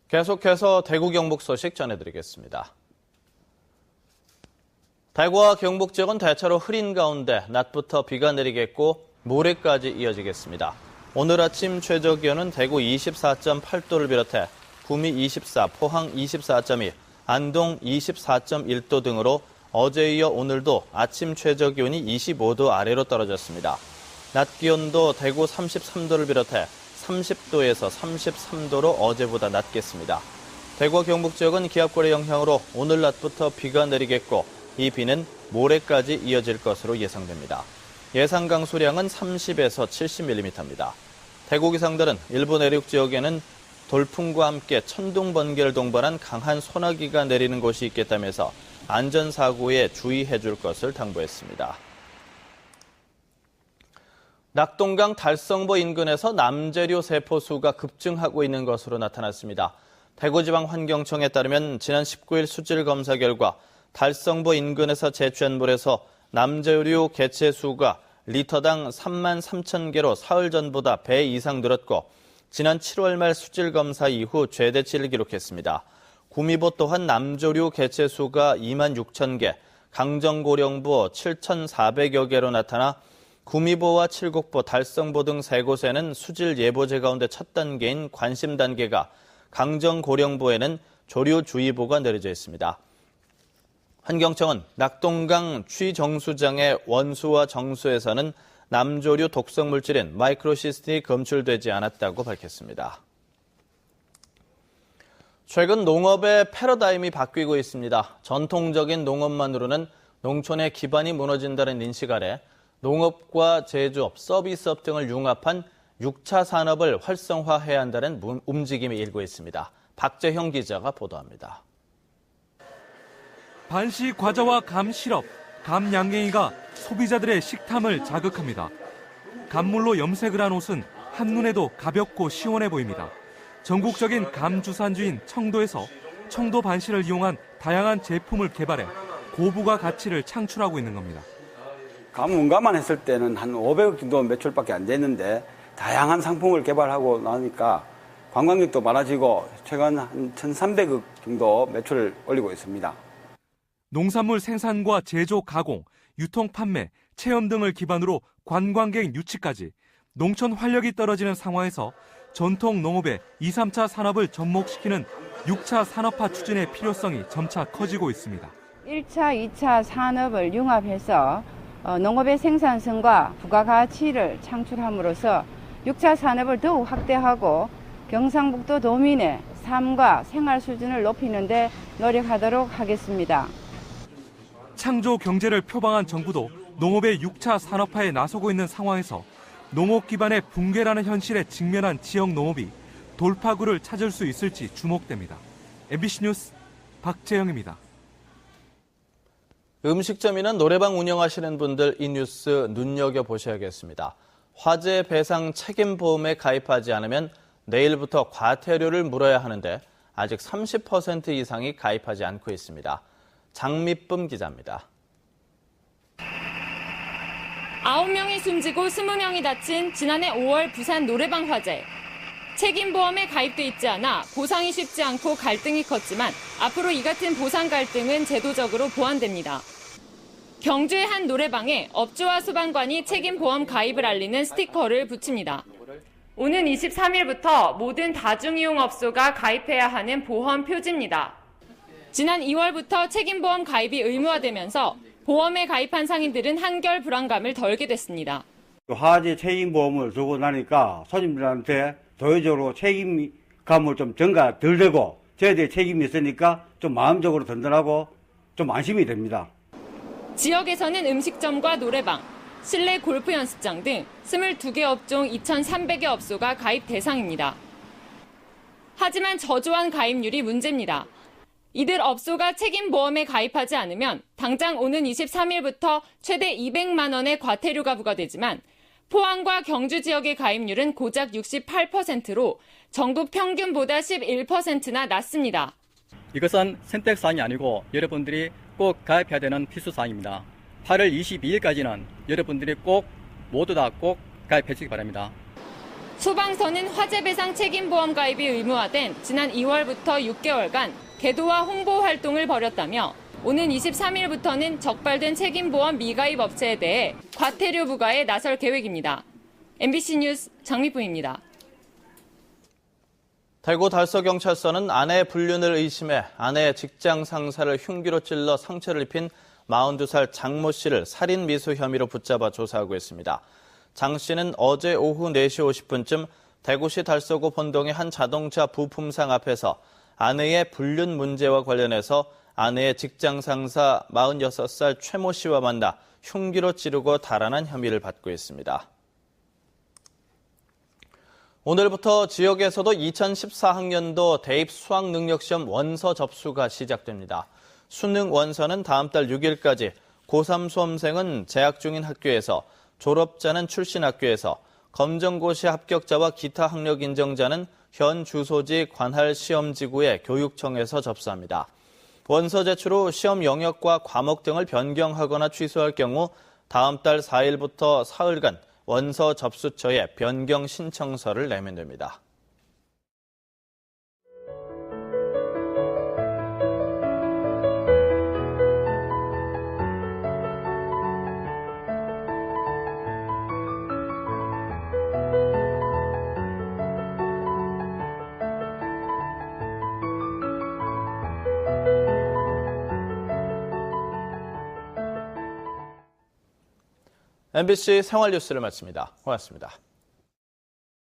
계속해서 대구 경북 소식 전해드리겠습니다. 대구와 경북 지역은 대체로 흐린 가운데 낮부터 비가 내리겠고 모레까지 이어지겠습니다. 오늘 아침 최저기온은 대구 24.8도를 비롯해 구미 24, 포항 24.2, 안동 24.1도 등으로 어제에 이어 오늘도 아침 최저기온이 25도 아래로 떨어졌습니다. 낮 기온도 대구 33도를 비롯해 30도에서 33도로 어제보다 낮겠습니다. 대구와 경북 지역은 기압골의 영향으로 오늘 낮부터 비가 내리겠고 이 비는 모레까지 이어질 것으로 예상됩니다. 예상 강수량은 30에서 70mm입니다. 대구 기상들은 일부 내륙 지역에는 돌풍과 함께 천둥 번개를 동반한 강한 소나기가 내리는 곳이 있겠다면서 안전사고에 주의해 줄 것을 당부했습니다. 낙동강 달성보 인근에서 남재료 세포수가 급증하고 있는 것으로 나타났습니다. 대구지방환경청에 따르면 지난 19일 수질 검사 결과 달성보 인근에서 채취한 물에서 남재료 개체수가 리터당 3만 3천 개로 사흘 전보다 배 이상 늘었고 지난 7월 말 수질 검사 이후 최대치를 기록했습니다. 구미보 또한 남조류 개체수가 2만 6천 개, 강정고령보 7,400여 개로 나타나 구미보와 칠곡보, 달성보 등 세 곳에는 수질 예보제 가운데 첫 단계인 관심 단계가, 강정고령보에는 조류주의보가 내려져 있습니다. 환경청은 낙동강 취정수장의 원수와 정수에서는 남조류 독성 물질인 마이크로시스틴이 검출되지 않았다고 밝혔습니다. 최근 농업의 패러다임이 바뀌고 있습니다. 전통적인 농업만으로는 농촌의 기반이 무너진다는 인식 아래 농업과 제조업, 서비스업 등을 융합한 6차 산업을 활성화해야 한다는 움직임이 일고 있습니다. 박재형 기자가 보도합니다. 반시 과자와 감 시럽, 감 양갱이가 소비자들의 식탐을 자극합니다. 감물로 염색을 한 옷은 한눈에도 가볍고 시원해 보입니다. 전국적인 감 주산지인 청도에서 청도 반시를 이용한 다양한 제품을 개발해 고부가 가치를 창출하고 있는 겁니다. 감 원가만 했을 때는 한 500억 정도 매출밖에 안 됐는데 다양한 상품을 개발하고 나니까 관광객도 많아지고 최근 한 1,300억 정도 매출을 올리고 있습니다. 농산물 생산과 제조, 가공, 유통, 판매, 체험 등을 기반으로 관광객 유치까지 농촌 활력이 떨어지는 상황에서 전통 농업의 2, 3차 산업을 접목시키는 6차 산업화 추진의 필요성이 점차 커지고 있습니다. 1차, 2차 산업을 융합해서 농업의 생산성과 부가가치를 창출함으로써 6차 산업을 더욱 확대하고 경상북도 도민의 삶과 생활 수준을 높이는 데 노력하도록 하겠습니다. 창조 경제를 표방한 정부도 농업의 6차 산업화에 나서고 있는 상황에서 농업 기반의 붕괴라는 현실에 직면한 지역 농업이 돌파구를 찾을 수 있을지 주목됩니다. MBC 뉴스 박재영입니다. 음식점이나 노래방 운영하시는 분들 이 뉴스 눈여겨보셔야겠습니다. 화재 배상 책임보험에 가입하지 않으면 내일부터 과태료를 물어야 하는데 아직 30% 이상이 가입하지 않고 있습니다. 장미쁨 기자입니다. 9명이 숨지고 20명이 다친 지난해 5월 부산 노래방 화재. 책임보험에 가입돼 있지 않아 보상이 쉽지 않고 갈등이 컸지만 앞으로 이 같은 보상 갈등은 제도적으로 보완됩니다. 경주의 한 노래방에 업주와 소방관이 책임보험 가입을 알리는 스티커를 붙입니다. 오는 23일부터 모든 다중이용업소가 가입해야 하는 보험 표지입니다. 지난 2월부터 책임보험 가입이 의무화되면서 보험에 가입한 상인들은 한결 불안감을 덜게 됐습니다. 화재 책임보험을 주고 나니까 손님들한테 도의적으로 책임감을 좀 전가 덜 되고 저희들의 책임이 있으니까 좀 마음적으로 든든하고 좀 안심이 됩니다. 지역에서는 음식점과 노래방, 실내 골프 연습장 등 22개 업종 2,300여 업소가 가입 대상입니다. 하지만 저조한 가입률이 문제입니다. 이들 업소가 책임보험에 가입하지 않으면 당장 오는 23일부터 최대 200만 원의 과태료가 부과되지만 포항과 경주 지역의 가입률은 고작 68%로 전국 평균보다 11%나 낮습니다. 이것은 선택사항이 아니고 여러분들이 꼭 가입해야 되는 필수사항입니다. 8월 22일까지는 여러분들이 꼭 모두 다 꼭 가입해 주시기 바랍니다. 소방서는 화재배상 책임보험 가입이 의무화된 지난 2월부터 6개월간 계도와 홍보 활동을 벌였다며 오는 23일부터는 적발된 책임보험 미가입 업체에 대해 과태료 부과에 나설 계획입니다. MBC 뉴스 장미쁨입니다. 대구 달서경찰서는 아내 불륜을 의심해 아내의 직장 상사를 흉기로 찔러 상처를 입힌 42살 장모 씨를 살인 미수 혐의로 붙잡아 조사하고 있습니다. 장 씨는 어제 오후 4시 50분쯤 대구시 달서구 본동의 한 자동차 부품상 앞에서 아내의 불륜 문제와 관련해서 아내의 직장 상사 46살 최모 씨와 만나 흉기로 찌르고 달아난 혐의를 받고 있습니다. 오늘부터 지역에서도 2014학년도 대입 수학능력시험 원서 접수가 시작됩니다. 수능 원서는 다음 달 6일까지, 고3 수험생은 재학 중인 학교에서, 졸업자는 출신 학교에서, 검정고시 합격자와 기타 학력 인정자는 현 주소지 관할 시험지구의 교육청에서 접수합니다. 원서 제출 후 시험 영역과 과목 등을 변경하거나 취소할 경우 다음 달 4일부터 사흘간 원서 접수처에 변경 신청서를 내면 됩니다. MBC 생활뉴스를 마칩니다. 고맙습니다.